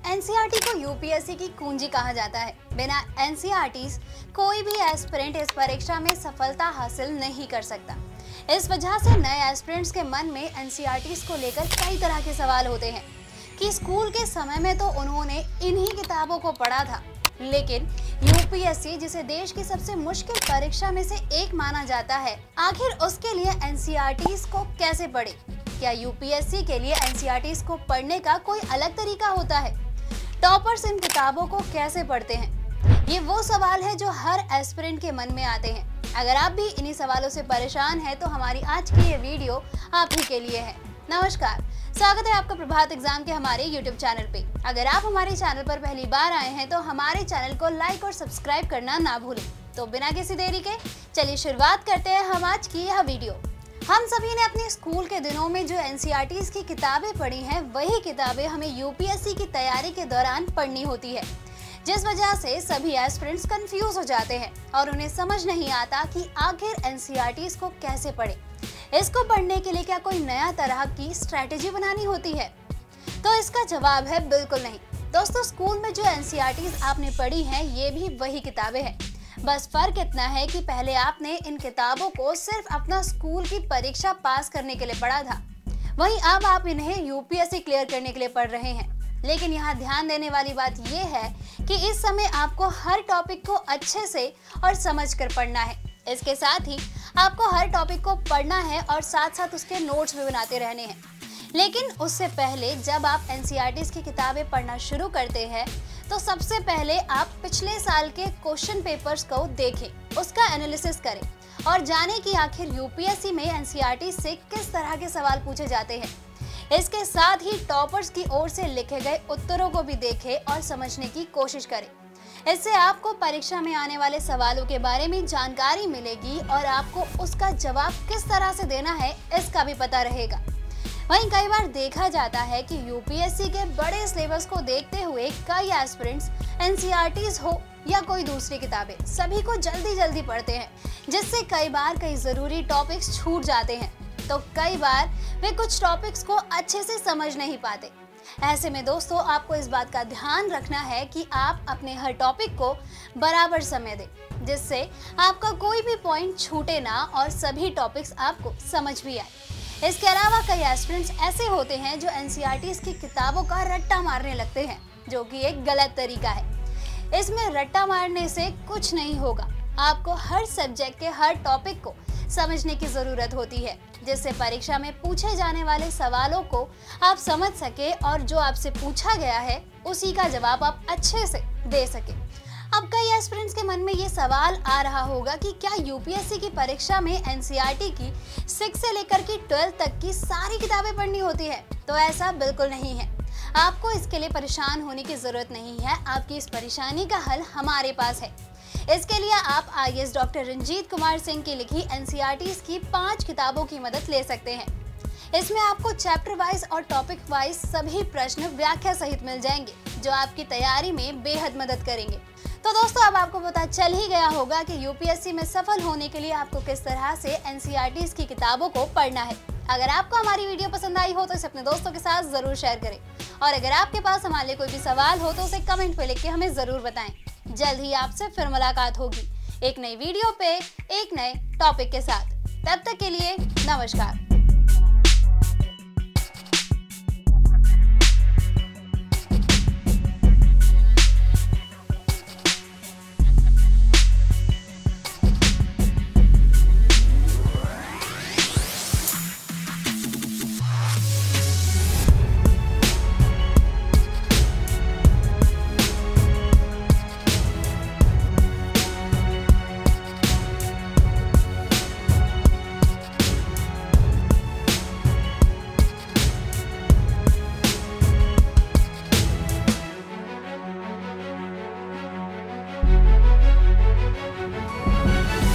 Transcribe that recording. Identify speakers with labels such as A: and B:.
A: NCERT को UPSC की कुंजी कहा जाता है। बिना एनसीईआरटी कोई भी एस्पिरेंट इस परीक्षा में सफलता हासिल नहीं कर सकता। इस वजह से नए एस्पिरेंट्स के मन में एनसीईआरटी को लेकर कई तरह के सवाल होते हैं कि स्कूल के समय में तो उन्होंने इन्हीं किताबों को पढ़ा था, लेकिन यूपीएससी जिसे देश की सबसे मुश्किल परीक्षा में से एक माना जाता है, आखिर उसके लिए एनसीईआरटी को कैसे पढ़े? क्या यूपीएससी के लिए एनसीईआरटी को पढ़ने का कोई अलग तरीका होता है? टॉपर्स इन किताबों को कैसे पढ़ते हैं? ये वो सवाल है जो हर एस्पिरेंट के मन में आते हैं। अगर आप भी इन्हीं सवालों से परेशान हैं तो हमारी आज की ये वीडियो आप ही के लिए है। नमस्कार, स्वागत है आपका प्रभात एग्जाम के हमारे YouTube चैनल पे। अगर आप हमारे चैनल पर पहली बार आए हैं तो हमारे चैनल को लाइक और सब्सक्राइब करना ना भूलें। तो बिना किसी देरी के चलिए शुरुआत करते हैं हम आज की यह वीडियो। हम सभी ने अपने स्कूल के दिनों में जो एनसीईआरटी की किताबें पढ़ी हैं, वही किताबें हमें यूपीएससी की तैयारी के दौरान पढ़नी होती है, जिस वजह से सभी एस्पिरेंट्स कंफ्यूज हो जाते हैं और उन्हें समझ नहीं आता कि आखिर एनसीईआरटी को कैसे पढ़े। इसको पढ़ने के लिए क्या कोई नया तरह की स्ट्रेटेजी बनानी होती है? तो इसका जवाब है बिल्कुल नहीं। दोस्तों, स्कूल में जो एनसीईआरटी आपने पढ़ी हैं, ये भी वही किताबें हैं। बस फर्क इतना है कि पहले आपने इन किताबों को सिर्फ अपना स्कूल की परीक्षा पास करने के लिए पढ़ा था, वहीं अब आप इन्हें यूपीएससी क्लियर करने के लिए पढ़ रहे हैं। लेकिन यहाँ ध्यान देने वाली बात ये है कि इस समय आपको हर टॉपिक को अच्छे से और समझ कर पढ़ना है। इसके साथ ही आपको हर टॉपिक को पढ़ना है और साथ साथ उसके नोट्स भी बनाते रहने हैं। लेकिन उससे पहले जब आप एनसीईआरटी की किताबें पढ़ना शुरू करते हैं तो सबसे पहले आप पिछले साल के क्वेश्चन पेपर्स को देखें, उसका एनालिसिस करें और जानें कि आखिर यूपीएससी में एनसीईआरटी से किस तरह के सवाल पूछे जाते हैं। इसके साथ ही टॉपर्स की ओर से लिखे गए उत्तरों को भी देखें और समझने की कोशिश करें। इससे आपको परीक्षा में आने वाले सवालों के बारे में जानकारी मिलेगी और आपको उसका जवाब किस तरह से देना है इसका भी पता रहेगा। वहीं कई बार देखा जाता है कि यूपीएससी के बड़े सिलेबस को देखते हुए कई एस्पिरेंट्स एनसीईआरटी हो या कोई दूसरी किताबें सभी को जल्दी पढ़ते हैं, जिससे कई बार कई जरूरी टॉपिक्स छूट जाते हैं। तो कई बार वे कुछ टॉपिक्स को अच्छे से समझ नहीं पाते। ऐसे में दोस्तों, आपको इस बात का ध्यान रखना है कि आप अपने हर टॉपिक को बराबर समय दें, जिससे आपका कोई भी पॉइंट छूटे ना और सभी टॉपिक्स आपको समझ भी आए। इसके अलावा कई एस्पिरेंट्स ऐसे होते हैं जो एनसीईआरटी की किताबों का रट्टा मारने लगते हैं, जो कि एक गलत तरीका है। इसमें रट्टा मारने से कुछ नहीं होगा। आपको हर सब्जेक्ट के हर टॉपिक को समझने की जरूरत होती है, जिससे परीक्षा में पूछे जाने वाले सवालों को आप समझ सके और जो आपसे पूछा गया है उसी का जवाब आप अच्छे से दे सके। अब कई एस्पिरेंट्स के मन में ये सवाल आ रहा होगा कि क्या यूपीएससी की परीक्षा में एनसीईआरटी की 6 से लेकर की 12 तक की सारी किताबें पढ़नी होती है? तो ऐसा बिल्कुल नहीं है। आपको इसके लिए परेशान होने की जरूरत नहीं है। आपकी इस परेशानी का हल हमारे पास है। इसके लिए आप आईएएस डॉक्टर रंजीत कुमार सिंह की लिखी एनसीईआरटी की 5 किताबों की मदद ले सकते हैं। इसमें आपको चैप्टर वाइज और टॉपिक वाइज सभी प्रश्न व्याख्या सहित मिल जाएंगे, जो आपकी तैयारी में बेहद मदद करेंगे। तो दोस्तों, अब आपको पता चल ही गया होगा कि यूपीएससी में सफल होने के लिए आपको किस तरह से एनसीईआरटी की किताबों को पढ़ना है। अगर आपको हमारी वीडियो पसंद आई हो तो इसे अपने दोस्तों के साथ जरूर शेयर करें और अगर आपके पास हमारे लिए कोई भी सवाल हो तो उसे कमेंट पे लिख के हमें जरूर बताएं। जल्द ही आपसे फिर मुलाकात होगी एक नई वीडियो पे एक नए टॉपिक के साथ। तब तक के लिए नमस्कार।